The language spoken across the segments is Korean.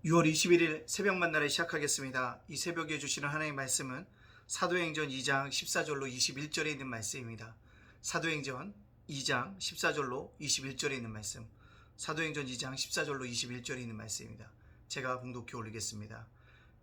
6월 21일 새벽 만나를 시작하겠습니다. 이 새벽에 주시는 하나님의 말씀은 사도행전 2장 14절로 21절에 있는 말씀입니다. 사도행전 2장 14절로 21절에 있는 말씀. 사도행전 2장 14절로 21절에 있는 말씀입니다. 제가 봉독해 올리겠습니다.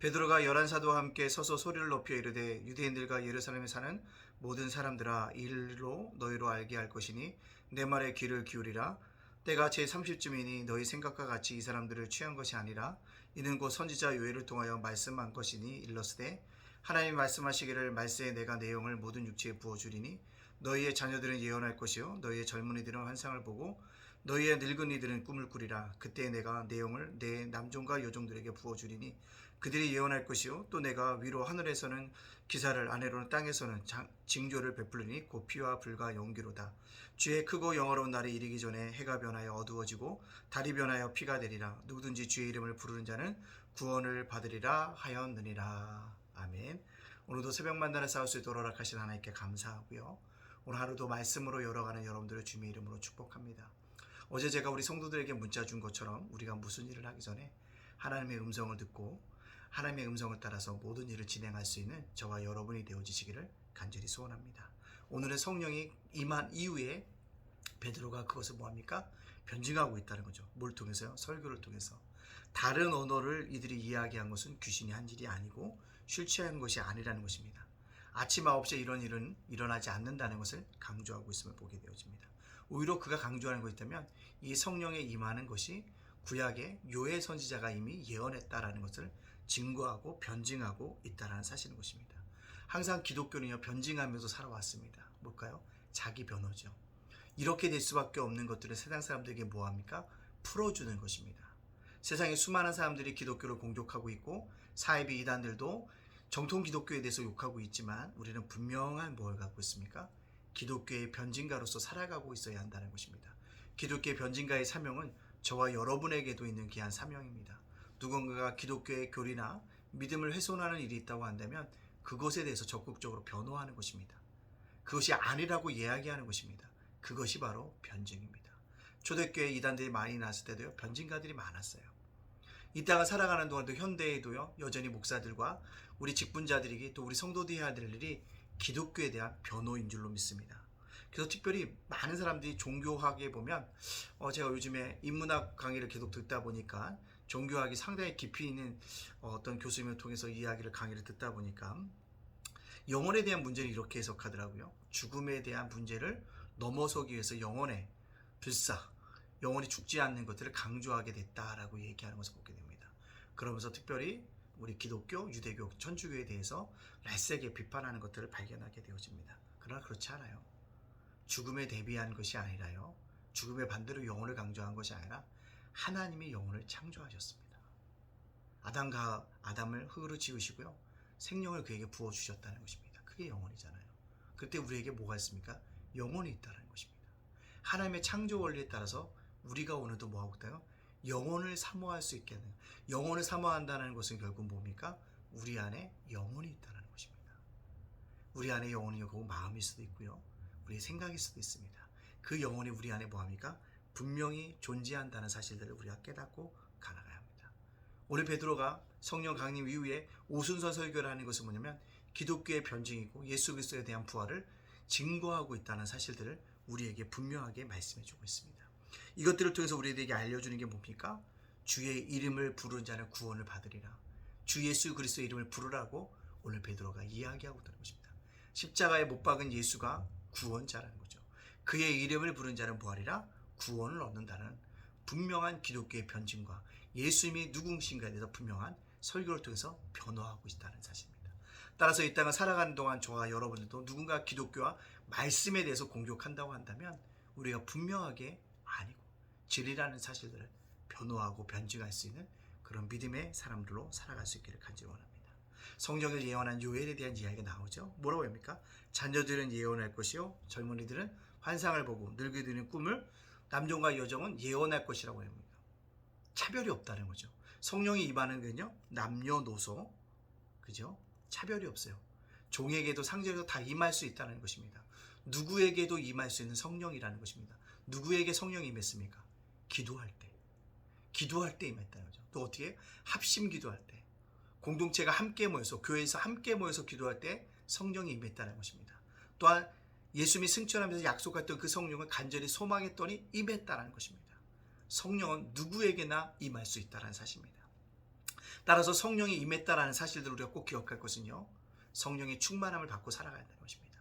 베드로가 열한 사도와 함께 서서 소리를 높여 이르되 유대인들과 예루살렘에 사는 모든 사람들아, 이 일로 너희로 알게 할 것이니 내 말에 귀를 기울이라. 때가 제30쯤이니 너희 생각과 같이 이 사람들을 취한 것이 아니라 이는 곧 선지자 요엘을 통하여 말씀한 것이니 일러스되 하나님이 말씀하시기를 말세에 내가 내 영을 모든 육체에 부어주리니 너희의 자녀들은 예언할 것이요 너희의 젊은이들은 환상을 보고 너희의 늙은이들은 꿈을 꾸리라. 그때 내가 내 영을 내 남종과 여종들에게 부어주리니 그들이 예언할 것이요 또 내가 위로 하늘에서는 기사를 아래로는 땅에서는 징조를 베풀리니 곧 피와 불과 연기로다. 주의 크고 영화로운 날이 이르기 전에 해가 변하여 어두워지고 달이 변하여 피가 되리라. 누구든지 주의 이름을 부르는 자는 구원을 받으리라 하였느니라. 아멘. 오늘도 새벽 만나는 싸울 수 있도록 허락하신 하나님께 감사하고요. 오늘 하루도 말씀으로 열어가는 여러분들을 주님의 이름으로 축복합니다. 어제 제가 우리 성도들에게 문자 준 것처럼 우리가 무슨 일을 하기 전에 하나님의 음성을 듣고 하나님의 음성을 따라서 모든 일을 진행할 수 있는 저와 여러분이 되어지시기를 간절히 소원합니다. 오늘은 성령이 임한 이후에 베드로가 그것을 뭐합니까? 변증하고 있다는 거죠. 뭘 통해서요? 설교를 통해서. 다른 언어를 이들이 이야기한 것은 귀신이 한 일이 아니고 술 취한 것이 아니라는 것입니다. 아침 9시에 이런 일은 일어나지 않는다는 것을 강조하고 있음을 보게 되어집니다. 오히려 그가 강조하는 것이 있다면 이 성령의 임하는 것이 구약의 요엘 선지자가 이미 예언했다라는 것을 증거하고 변증하고 있다는 사실인 것입니다. 항상 기독교는요, 변증하면서 살아왔습니다. 뭘까요? 자기 변호죠. 이렇게 될 수밖에 없는 것들은 세상 사람들에게 뭐합니까? 풀어주는 것입니다. 세상에 수많은 사람들이 기독교를 공격하고 있고 사이비 이단들도 정통 기독교에 대해서 욕하고 있지만 우리는 분명한 뭘 갖고 있습니까? 기독교의 변증가로서 살아가고 있어야 한다는 것입니다. 기독교의 변증가의 사명은 저와 여러분에게도 있는 귀한 사명입니다. 누군가가 기독교의 교리나 믿음을 훼손하는 일이 있다고 한다면 그것에 대해서 적극적으로 변호하는 것입니다. 그것이 아니라고 이야기하는 것입니다. 그것이 바로 변증입니다. 초대교회 이단들이 많이 났을 때도요, 변증가들이 많았어요. 이 땅을 살아가는 동안도 현대에도요, 여전히 목사들과 우리 직분자들에게 또 우리 성도들이 해야 될 일이 기독교에 대한 변호인 줄로 믿습니다. 그래서 특별히 많은 사람들이 종교학에 보면 제가 요즘에 인문학 강의를 계속 듣다 보니까 종교학이 상당히 깊이 있는 어떤 교수님을 통해서 이야기를 강의를 듣다 보니까 영혼에 대한 문제를 이렇게 해석하더라고요. 죽음에 대한 문제를 넘어서기 위해서 영혼의 불사, 영혼이 죽지 않는 것들을 강조하게 됐다라고 얘기하는 것을 보게 됩니다. 그러면서 특별히 우리 기독교, 유대교, 천주교에 대해서 날쌔게 비판하는 것들을 발견하게 되어집니다. 그러나 그렇지 않아요. 죽음에 대비한 것이 아니라요, 죽음의 반대로 영혼을 강조한 것이 아니라 하나님이 영혼을 창조하셨습니다. 아담과 아담을 흙으로 지으시고요, 생명을 그에게 부어주셨다는 것입니다. 그게 영혼이잖아요. 그때 우리에게 뭐가 있습니까? 영혼이 있다는 것입니다. 하나님의 창조 원리에 따라서 우리가 오늘도 뭐하고 있다요? 영혼을 사모할 수 있게 하는, 영혼을 사모한다는 것은 결국 뭡니까? 우리 안에 영혼이 있다는 것입니다. 우리 안에 영혼이 결국 마음일 수도 있고요, 우리의 생각일 수도 있습니다. 그 영혼이 우리 안에 뭐합니까? 분명히 존재한다는 사실들을 우리가 깨닫고 가나가야 합니다. 오늘 베드로가 성령 강림 이후에 오순선 설교를 하는 것은 뭐냐면 기독교의 변증이고 예수 그리스도에 대한 부활을 증거하고 있다는 사실들을 우리에게 분명하게 말씀해 주고 있습니다. 이것들을 통해서 우리에게 알려주는 게 뭡니까? 주의 이름을 부르는 자는 구원을 받으리라. 주 예수 그리스도의 이름을 부르라고 오늘 베드로가 이야기하고 있다는 것입니다. 십자가에 못 박은 예수가 구원자라는 거죠. 그의 이름을 부른 자는 뭐하리라? 구원을 얻는다는 분명한 기독교의 변증과 예수님이 누구신가에 대해서 분명한 설교를 통해서 변화하고 있다는 사실입니다. 따라서 이 땅을 살아가는 동안 저와 여러분들도 누군가 기독교와 말씀에 대해서 공격한다고 한다면 우리가 분명하게 아니고 진리라는 사실들을 변호하고 변증할 수 있는 그런 믿음의 사람들로 살아갈 수 있기를 간절히 원합니다. 성경을 예언한 요엘에 대한 이야기가 나오죠. 뭐라고 합니까? 자녀들은 예언할 것이요 젊은이들은 환상을 보고 늙은이들은 꿈을, 남종과 여종은 예언할 것이라고 합니다. 차별이 없다는 거죠. 성령이 임하는 건요, 남녀노소, 그죠? 차별이 없어요. 종에게도 상제에도 다 임할 수 있다는 것입니다. 누구에게도 임할 수 있는 성령이라는 것입니다. 누구에게 성령이 임했습니까? 기도할 때. 기도할 때 임했다는 거죠. 또 어떻게? 합심 기도할 때. 공동체가 함께 모여서, 교회에서 함께 모여서 기도할 때 성령이 임했다는 것입니다. 또한 예수님이 승천하면서 약속했던 그 성령을 간절히 소망했더니 임했다는 것입니다. 성령은 누구에게나 임할 수 있다는 사실입니다. 따라서 성령이 임했다라는 사실들을 우리가 꼭 기억할 것은요, 성령의 충만함을 받고 살아가야 한다는 것입니다.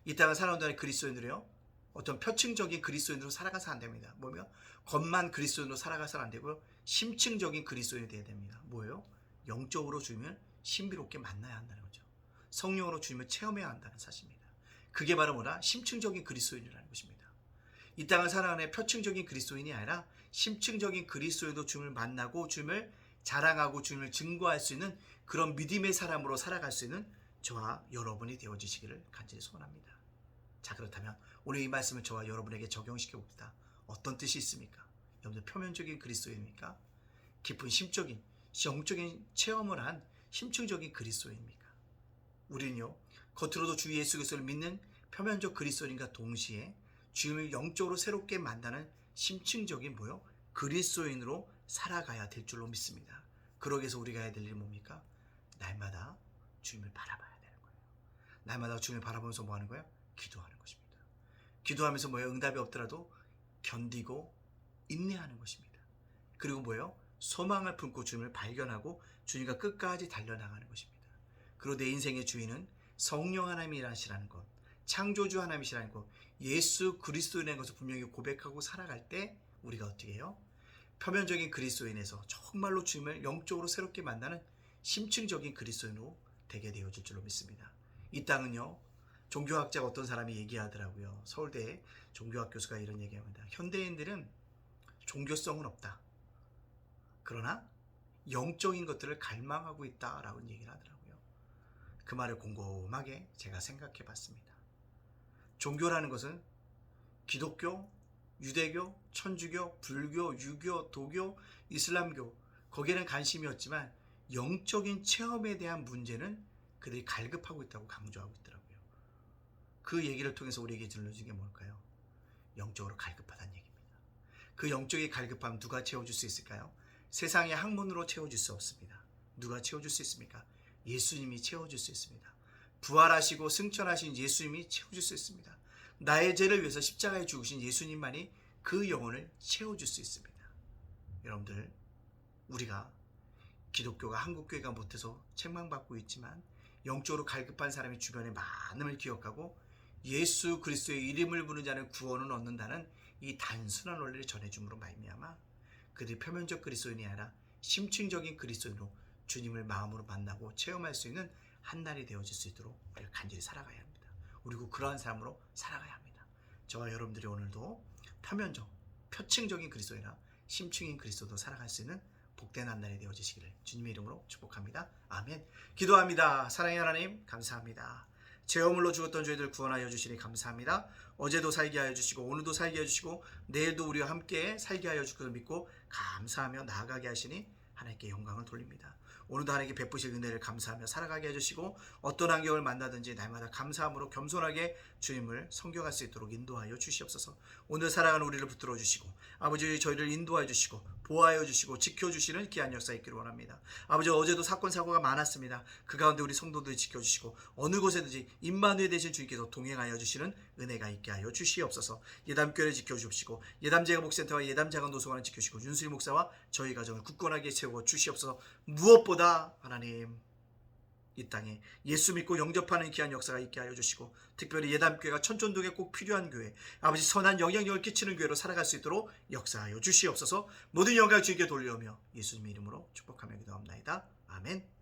이 땅을 살아온다는 그리스도인들이요, 어떤 표층적인 그리스도인으로 살아가서 안 됩니다. 뭐며? 겉만 그리스도인으로 살아가서는 안 되고요, 심층적인 그리스도인이 되어야 됩니다. 뭐예요? 영적으로 주님을 신비롭게 만나야 한다는 거죠. 성령으로 주님을 체험해야 한다는 사실입니다. 그게 바로 뭐라? 심층적인 그리스도인이라는 것입니다. 이 땅을 살아가는 표층적인 그리스도인이 아니라 심층적인 그리스도인도 주님을 만나고 주님을 자랑하고 주님을 증거할 수 있는 그런 믿음의 사람으로 살아갈 수 있는 저와 여러분이 되어주시기를 간절히 소원합니다. 자, 그렇다면 오늘 이 말씀을 저와 여러분에게 적용시켜 봅시다. 어떤 뜻이 있습니까? 여러분들 표면적인 그리스도인입니까? 깊은 심적인 영적인 체험을 한 심층적인 그리스도인입니까? 우리는요, 겉으로도 주 예수 그리스도를 믿는 표면적 그리스도인과 동시에 주님을 영적으로 새롭게 만나는 심층적인 뭐요? 그리스도인으로 살아가야 될 줄로 믿습니다. 그러기 위해서 우리가 해야 될 일이 뭡니까? 날마다 주님을 바라봐야 되는 거예요. 날마다 주님을 바라보면서 뭐 하는 거예요? 기도하는 것입니다. 기도하면서 뭐예요? 응답이 없더라도 견디고 인내하는 것입니다. 그리고 뭐예요? 소망을 품고 주님을 발견하고 주님과 끝까지 달려나가는 것입니다. 그리고 내 인생의 주인은 성령 하나님이시라는 것, 창조주 하나님이시라는 것, 예수 그리스도인의 것을 분명히 고백하고 살아갈 때 우리가 어떻게 해요? 표면적인 그리스도인에서 정말로 주님을 영적으로 새롭게 만나는 심층적인 그리스도인으로 되게 되어질 줄로 믿습니다. 이 땅은요, 종교학자가 어떤 사람이 얘기하더라고요. 서울대 종교학 교수가 이런 얘기합니다. 현대인들은 종교성은 없다. 그러나 영적인 것들을 갈망하고 있다라고 얘기를 하더라고요. 그 말을 곰곰하게 제가 생각해 봤습니다. 종교라는 것은 기독교, 유대교, 천주교, 불교, 유교, 도교, 이슬람교, 거기에는 관심이 없지만 영적인 체험에 대한 문제는 그들이 갈급하고 있다고 강조하고 있더라고요. 그 얘기를 통해서 우리에게 들려준 게 뭘까요? 영적으로 갈급하다는 얘기입니다. 그 영적인 갈급함 누가 채워줄 수 있을까요? 세상의 학문으로 채워줄 수 없습니다. 누가 채워줄 수 있습니까? 예수님이 채워줄 수 있습니다. 부활하시고 승천하신 예수님이 채워줄 수 있습니다. 나의 죄를 위해서 십자가에 죽으신 예수님만이 그 영혼을 채워줄 수 있습니다. 여러분들, 우리가 기독교가 한국교회가 못해서 책망받고 있지만 영적으로 갈급한 사람이 주변에 많음을 기억하고 예수 그리스도의 이름을 부르는 자는 구원을 얻는다는 이 단순한 원리를 전해줌으로 말미암아 그들이 표면적 그리스도인이 아니라 심층적인 그리스도인으로 주님을 마음으로 만나고 체험할 수 있는 한 날이 되어질 수 있도록 우리가 간절히 살아가야 합니다. 그리고 그러한 삶으로 살아가야 합니다. 저와 여러분들이 오늘도 표면적, 표층적인 그리스도이나 심층인 그리스도도 살아갈 수 있는 복된 한 날이 되어지시기를 주님의 이름으로 축복합니다. 아멘. 기도합니다. 사랑의 하나님, 감사합니다. 죄어물로 죽었던 저희들 구원하여 주시니 감사합니다. 어제도 살게 하여 주시고 오늘도 살게 하여 주시고 내일도 우리와 함께 살게 하여 주실 것을 믿고 감사하며 나아가게 하시니 하나님께 영광을 돌립니다. 오늘도 하나님께 베푸실 은혜를 감사하며 살아가게 해주시고 어떤 환경을 만나든지 날마다 감사함으로 겸손하게 주님을 섬겨갈 수 있도록 인도하여 주시옵소서. 오늘 살아가는 우리를 붙들어 주시고 아버지 저희를 인도하여 주시고 보호하여 주시고 지켜주시는 귀한 역사 있기를 원합니다. 아버지 어제도 사건 사고가 많았습니다. 그 가운데 우리 성도들이 지켜주시고 어느 곳에든지 임마누엘 되신 주님께서 동행하여 주시는 은혜가 있게 하여 주시옵소서. 예담교회를 지켜주시고 예담제가목센터와 예담자간도서관을 지켜주시고 윤수리 목사와 저희 가정을 굳건하게 세워 주시옵소서. 무엇보다 하나님 이 땅에 예수 믿고 영접하는 귀한 역사가 있게 하여 주시고 특별히 예담교회가 천촌동에 꼭 필요한 교회, 아버지 선한 영향력을 끼치는 교회로 살아갈 수 있도록 역사하여 주시옵소서. 모든 영광을 주님께 돌려오며 예수님의 이름으로 축복하며 기도합나이다. 아멘.